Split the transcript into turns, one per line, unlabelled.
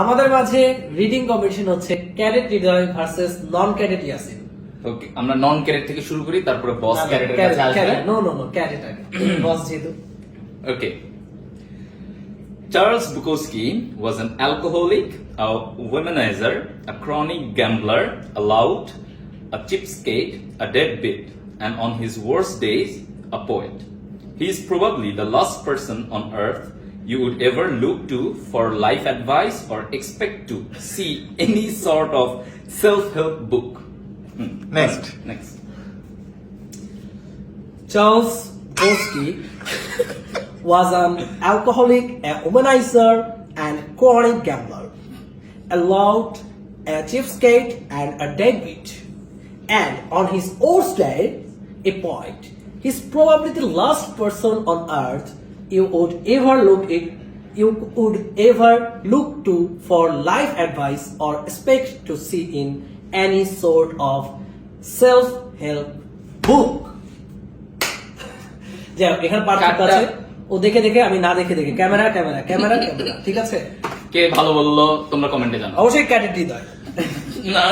আমাদের মাঝে reading competition হচ্ছে ক্যাডেট হৃদয় ভার্সেস নন ক্যাডেট ইয়াসিন।
ওকে, আমরা নন ক্যারেট থেকে শুরু করি, তারপরে বস ক্যারেটের কাছে আসবে।
নো ক্যাডেট আগে, বস যেহেতু।
Okay. Charles Bukowski was an alcoholic, a womanizer, a chronic gambler, a lout, a cheapskate, a deadbeat, and on his worst days, a poet. He is probably the last person on earth you would ever look to for life advice or expect to see any sort of self-help book.
Next.
Next.
Charles Bukowski was an alcoholic, a womanizer, and chronic gambler, a lout, a cheapskate, and a deadbeat. And on his worst day, a poet. He's probably the last person on earth you would ever look to for life advice or expect to see in any sort of self-help book. যাই হোক, এখানে পার্থক্য আছে, ও দেখে দেখে আমি না দেখে দেখে, ক্যামেরা ক্যামেরা ক্যামেরা ক্যামেরা, ঠিক আছে?
কে ভালো বললো তোমরা কমেন্টে জানাও।
অবশ্যই ক্যাডেট হৃদয়।
না